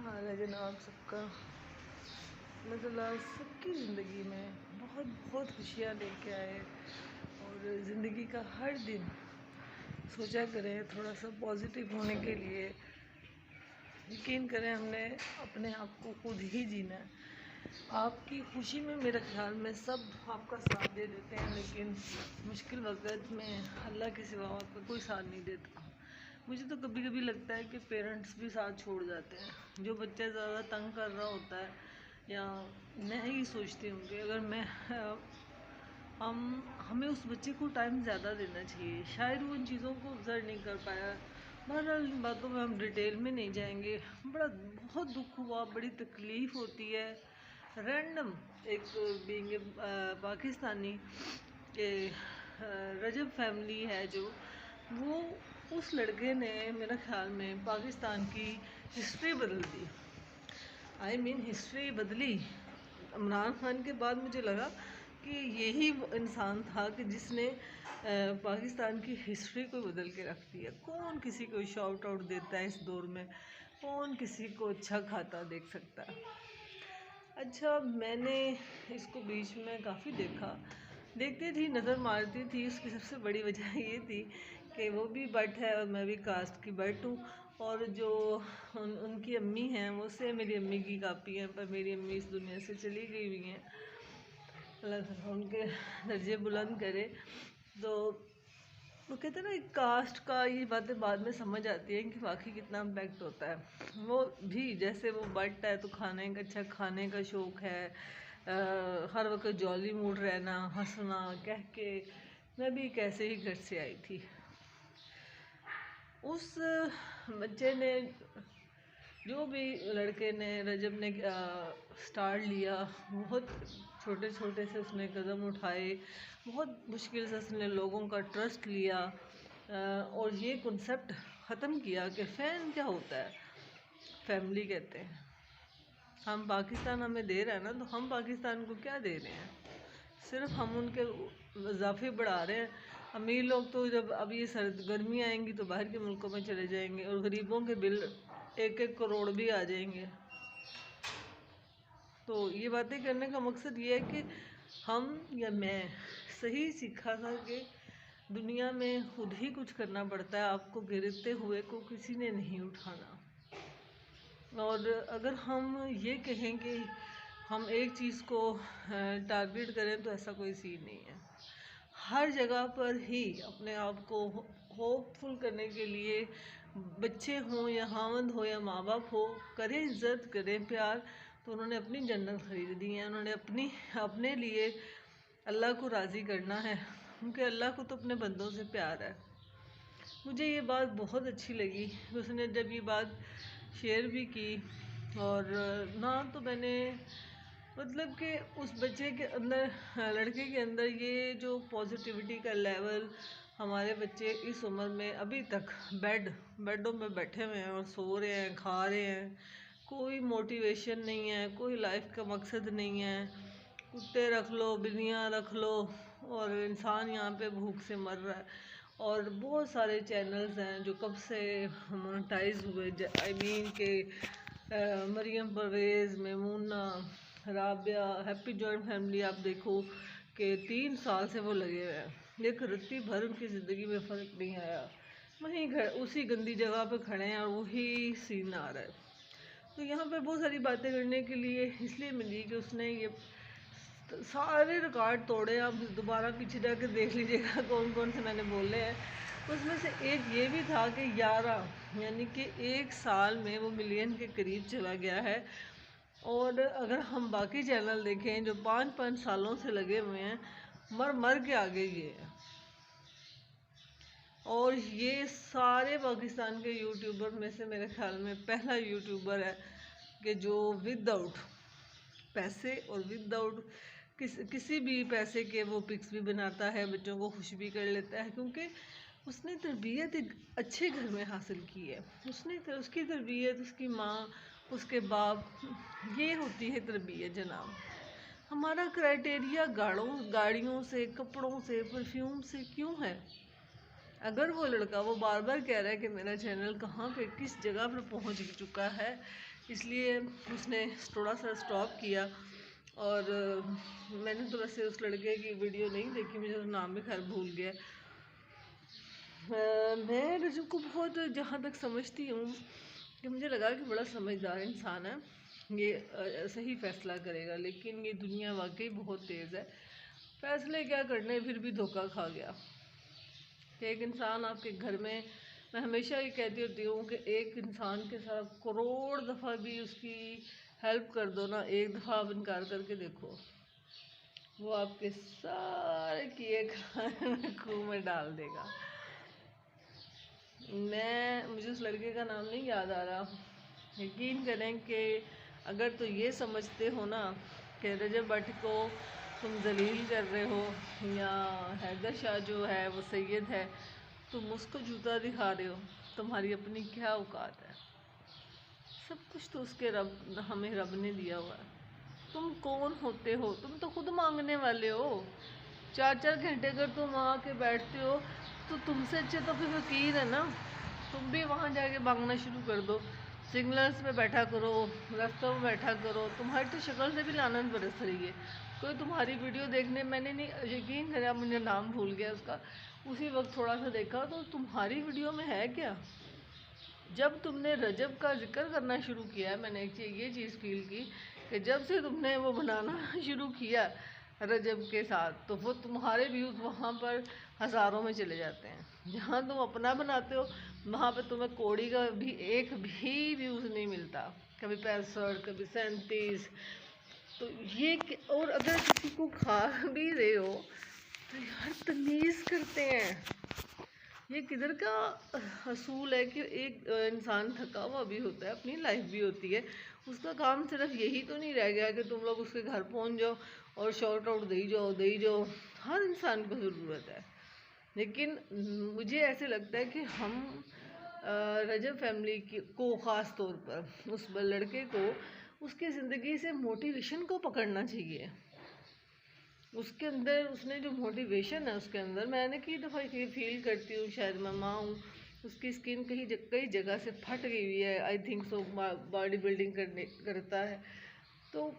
हाल है जनाब सबका। मतलब सबकी ज़िंदगी में बहुत बहुत खुशियाँ लेके आए और ज़िंदगी का हर दिन सोचा करें थोड़ा सा पॉजिटिव होने के लिए। यकीन करें हमने अपने आप को खुद ही जीना है। आपकी खुशी में मेरे ख्याल में सब आपका साथ दे देते हैं, लेकिन मुश्किल वक़्त में अल्लाह के सिवा आपका कोई साथ नहीं देता। मुझे तो कभी कभी लगता है कि पेरेंट्स भी साथ छोड़ जाते हैं। जो बच्चा ज़्यादा तंग कर रहा होता है, या मैं ही सोचती हूँ कि अगर मैं हमें उस बच्चे को टाइम ज़्यादा देना चाहिए। शायद वो उन चीज़ों को ऑब्ज़र्व नहीं कर पाया। बहरहाल इन बातों में हम डिटेल में नहीं जाएंगे। बहुत दुख हुआ, बड़ी तकलीफ़ होती है। रैंडम एक बीइंग पाकिस्तानी के रजब फैमिली है जो, वो उस लड़के ने मेरे ख्याल में पाकिस्तान की हिस्ट्री बदल दी। हिस्ट्री बदली। इमरान खान के बाद मुझे लगा कि यही वो इंसान था कि जिसने पाकिस्तान की हिस्ट्री को बदल के रख दिया। कौन किसी को शाउट आउट देता है इस दौर में? कौन किसी को अच्छा खाता देख सकता है? अच्छा, मैंने इसको बीच में काफ़ी देखती थी, नज़र मारती थी। उसकी सबसे बड़ी वजह ये थी कि वो भी बट है और मैं भी कास्ट की बट हूँ, और जो उनकी अम्मी हैं वो से मेरी अम्मी की कापी हैं, पर मेरी अम्मी इस दुनिया से चली गई हुई हैं। अल्लाह उनके दर्जे बुलंद करे। तो वो कहते हैं ना, कास्ट का ये बातें बाद में समझ आती हैं कि वाकई कितना इम्पैक्ट होता है। वो भी जैसे वो बट है तो अच्छा खाने का शौक़ है, हर वक्त जॉली मूड रहना, हंसना कह के। मैं भी कैसे ही घर से आई थी। उस बच्चे ने, जो भी लड़के ने, रजब ने स्टार्ट लिया, बहुत छोटे छोटे से उसने कदम उठाए। बहुत मुश्किल से उसने लोगों का ट्रस्ट लिया और ये कॉन्सेप्ट ख़त्म किया कि फ़ैन क्या होता है, फैमिली कहते हैं। हम पाकिस्तान हमें दे रहा है ना, तो हम पाकिस्तान को क्या दे रहे हैं? सिर्फ हम उनके इजाफे बढ़ा रहे हैं। अमीर लोग तो जब अब ये गर्मी आएंगी तो बाहर के मुल्कों में चले जाएंगे, और गरीबों के बिल 1-1 करोड़ भी आ जाएंगे। तो ये बातें करने का मकसद ये है कि हम या मैं सही सीखा था कि दुनिया में खुद ही कुछ करना पड़ता है। आपको गिरते हुए को किसी ने नहीं उठाना। और अगर हम ये कहें कि हम एक चीज़ को टारगेट करें, तो ऐसा कोई सीन नहीं है। हर जगह पर ही अपने आप को होपफुल करने के लिए, बच्चे हों या खावंद हो या माँ बाप हो, करें इज़्ज़त, करें प्यार। तो उन्होंने अपनी जन्नत खरीद दी है। उन्होंने अपने लिए अल्लाह को राज़ी करना है, क्योंकि अल्लाह को तो अपने बंदों से प्यार है। मुझे ये बात बहुत अच्छी लगी। उसने जब ये बात शेयर भी की, और ना तो मैंने मतलब कि उस बच्चे के अंदर, लड़के के अंदर ये जो पॉजिटिविटी का लेवल, हमारे बच्चे इस उम्र में अभी तक बेडों में बैठे हुए हैं और सो रहे हैं, खा रहे हैं। कोई मोटिवेशन नहीं है, कोई लाइफ का मकसद नहीं है। कुत्ते रख लो, बिल्लियाँ रख लो, और इंसान यहाँ पे भूख से मर रहा है। और बहुत सारे चैनल्स हैं जो कब से मोनेटाइज हुए। के Maryam Parvez, Maimuna, Rabia, happy joint family. आप देखो कि 3 साल से वो लगे हुए हैं, लेकिन रत्ती भर उनकी ज़िंदगी में फ़र्क नहीं आया। वहीं उसी गंदी जगह पे खड़े हैं और वही सीन आ रहा है। तो यहाँ पे बहुत सारी बातें करने के लिए इसलिए मिली कि उसने ये सारे रिकॉर्ड तोड़े। आप दोबारा पीछे जाकर देख लीजिएगा कौन कौन से मैंने बोले हैं। उसमें से एक ये भी था कि 11, यानी कि 1 साल में वो मिलियन के करीब चला गया है। और अगर हम बाकी चैनल देखें जो 5-5 सालों से लगे हुए हैं, मर के आगे गए हैं। और ये सारे पाकिस्तान के यूट्यूबर में से मेरे ख्याल में पहला यूट्यूबर है कि जो विदाउट पैसे और विदाउट किसी भी पैसे के वो पिक्स भी बनाता है, बच्चों को खुश भी कर लेता है, क्योंकि उसने तरबियत एक अच्छे घर में हासिल की है। उसकी तरबियत, उसकी माँ, उसके बाप, ये होती है तरबियत जनाब। हमारा क्राइटेरिया गाड़ियों से, कपड़ों से, परफ्यूम से क्यों है? अगर वो लड़का वो बार बार कह रहा है कि मेरा चैनल कहाँ पे किस जगह पर पहुँच चुका है, इसलिए उसने थोड़ा सा स्टॉप किया। और मैंने तो वैसे उस लड़के की वीडियो नहीं देखी, मुझे तो नाम भी खैर भूल गया। मैं रजब को बहुत, जहाँ तक समझती हूँ, कि मुझे लगा कि बड़ा समझदार इंसान है, ये सही फैसला करेगा। लेकिन ये दुनिया वाकई बहुत तेज़ है, फैसले क्या करने फिर भी धोखा खा गया। कि एक इंसान आपके घर में, मैं हमेशा ये कहती होती हूँ कि एक इंसान के साथ करोड़ दफ़ा भी उसकी हेल्प कर दो ना, एक दफ़ा आप इनकार करके देखो, वो आपके सारे किए खाए खूह में डाल देगा। मुझे उस लड़के का नाम नहीं याद आ रहा। यकीन करें कि अगर तो ये समझते हो ना कि रजब भट्ट को तुम जलील कर रहे हो, या हैदर शाह जो है वो सैयद है, तुम उसको जूता दिखा रहे हो, तुम्हारी अपनी क्या औकात है? सब कुछ तो उसके रब, हमें रब ने दिया हुआ है। तुम कौन होते हो? तुम तो खुद मांगने वाले हो। 4-4 घंटे अगर तुम वहाँ के बैठते हो, तो तुमसे अच्छे तो फिर फकीर है ना। तुम भी वहाँ जाके मांगना शुरू कर दो, सिग्नल्स पे बैठा करो, रास्तों में बैठा करो। तुम्हारी तो शक्ल से भी लानत बरस रही है। कोई तुम्हारी वीडियो देखने, मैंने नहीं, यकीन करें, मुझे नाम भूल गया उसका, उसी वक्त थोड़ा सा देखा, तो तुम्हारी वीडियो में है क्या? जब तुमने रजब का जिक्र करना शुरू किया, मैंने ये चीज़ फील की कि जब से तुमने वो बनाना शुरू किया रजब के साथ, तो वो तुम्हारे व्यूज़ वहाँ पर हज़ारों में चले जाते हैं। जहाँ तुम अपना बनाते हो वहाँ पे तुम्हें कौड़ी का भी एक भी व्यूज़ नहीं मिलता, कभी 65, कभी 37। तो और अगर किसी को खा भी रहे हो तो यार तमीज़ करते हैं। ये किधर का असूल है कि एक इंसान थका हुआ भी होता है, अपनी लाइफ भी होती है, उसका काम सिर्फ यही तो नहीं रह गया कि तुम लोग उसके घर पहुंच जाओ और शॉर्ट आउट दे ही जाओ। हर इंसान को ज़रूरत है। लेकिन मुझे ऐसे लगता है कि हम रजब फैमिली को ख़ास तौर पर उस लड़के को उसकी ज़िंदगी से मोटिवेशन को पकड़ना चाहिए। उसके अंदर उसने जो मोटिवेशन है उसके अंदर, मैंने कई दफ़ा ये फील करती हूँ, शायद मैं माँ हूँ, उसकी स्किन कई जगह से फट गई हुई है, I think so, body building करता है। तो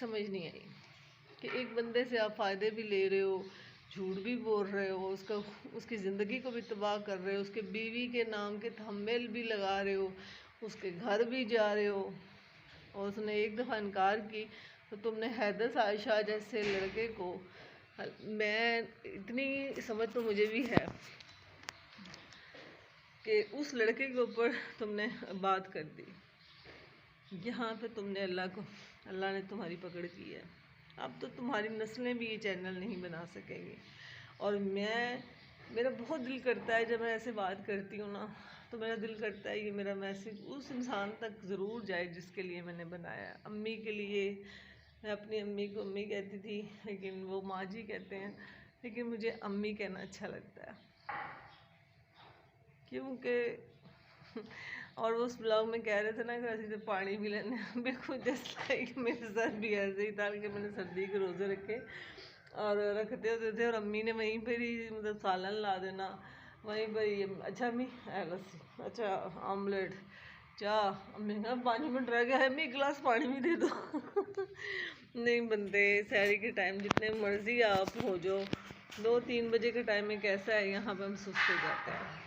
समझ नहीं आई कि एक बंदे से आप फ़ायदे भी ले रहे हो, झूठ भी बोल रहे हो, उसकी ज़िंदगी को भी तबाह कर रहे हो, उसके बीवी के नाम के थंबनेल भी लगा रहे हो, उसके घर भी जा रहे हो, और उसने एक दफ़ा इनकार की तो तुमने हैदर शाह जैसे लड़के को, मैं इतनी समझ तो मुझे भी है कि उस लड़के के ऊपर तुमने बात कर दी, यहाँ पे तुमने अल्लाह ने तुम्हारी पकड़ की है। अब तो तुम्हारी नस्लें भी ये चैनल नहीं बना सकेंगी। और मेरा बहुत दिल करता है, जब मैं ऐसे बात करती हूँ ना, तो मेरा दिल करता है ये मेरा मैसेज उस इंसान तक ज़रूर जाए जिसके लिए मैंने बनाया। अम्मी के लिए, मैं अपनी अम्मी को अम्मी कहती थी, लेकिन वो माँ जी कहते हैं, लेकिन मुझे अम्मी कहना अच्छा लगता है, क्योंकि और वो उस ब्लॉग में कह रहे थे ना कि ऐसे तो पानी भी लेने, बिल्कुल जस्ट लाइक मेरे साथ भी ऐसे ही था कि मैंने सर्दी के रोज़े रखे और रखते होते थे, और अम्मी ने वहीं पर ही मतलब सालन ला देना, वहीं पर ही, अच्छा अम्मी है बस, अच्छा आमलेट, चाह, अम्मी ने पानी में रह गया है, अम्मी एक गिलास पानी भी दे दो। नहीं बनते सहरी के टाइम, जितने मर्जी आप हो जाओ, 2-3 बजे के टाइम में कैसा है यहाँ पे हम सुस्त हो जाते हैं।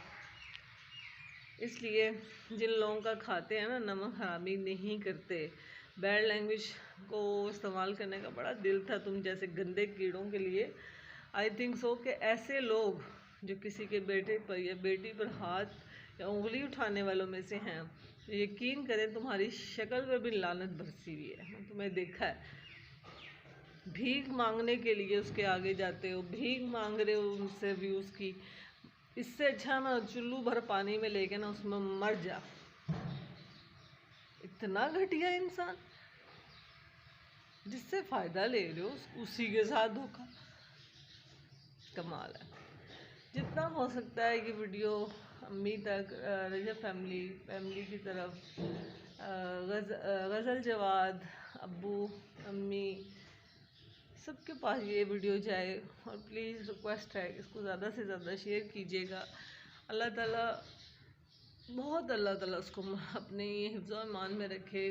इसलिए जिन लोगों का खाते हैं ना, नमक हरामी नहीं करते। बैड लैंग्वेज को इस्तेमाल करने का बड़ा दिल था तुम जैसे गंदे कीड़ों के लिए। आई थिंक सो कि ऐसे लोग जो किसी के बेटे पर या बेटी पर हाथ या उंगली उठाने वालों में से हैं, तो यकीन करें तुम्हारी शक्ल पर भी लानत बरसी हुई है। तुम्हें देखा है, भीख मांगने के लिए उसके आगे जाते हो, भीख मांग रहे हो उनसे व्यूज़ की। इससे अच्छा ना चुल्लू भर पानी में लेके ना उसमें मर जा। इतना घटिया इंसान जिससे फ़ायदा ले रहे हो, उसी के साथ धोखा, कमाल है। जितना हो सकता है ये वीडियो अम्मी तक, रजब फैमिली की तरफ, गज़ल जवाद, अब्बू, अम्मी, सबके पास ये वीडियो जाए। और प्लीज़ रिक्वेस्ट है कि इसको ज़्यादा से ज़्यादा शेयर कीजिएगा। अल्लाह ताला उसको अपने हिफ्ज़ और ईमान में रखे।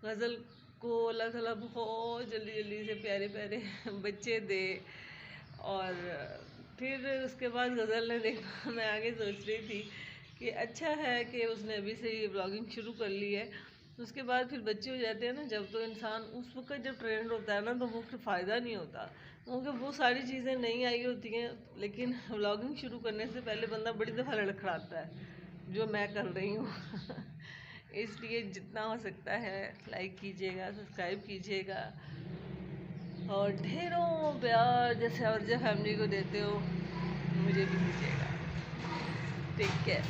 गज़ल को अल्लाह ताला बहुत जल्दी जल्दी से प्यारे प्यारे बच्चे दे। और फिर उसके बाद गज़ल ने देखा, मैं आगे सोच रही थी कि अच्छा है कि उसने अभी से ये ब्लॉगिंग शुरू कर ली है। उसके बाद फिर बच्चे हो जाते हैं ना जब, तो इंसान उस वक्त जब ट्रेंड होता है ना तो वो फिर फ़ायदा नहीं होता, क्योंकि वो सारी चीज़ें नहीं आई होती हैं। लेकिन व्लॉगिंग शुरू करने से पहले बंदा बड़ी दफ़ा लड़खड़ाता है, जो मैं कर रही हूँ। इसलिए जितना हो सकता है लाइक कीजिएगा, सब्सक्राइब कीजिएगा और ढेरों प्यार जैसे और जब फैमिली को देते हो मुझे भी दीजिएगा। Take care.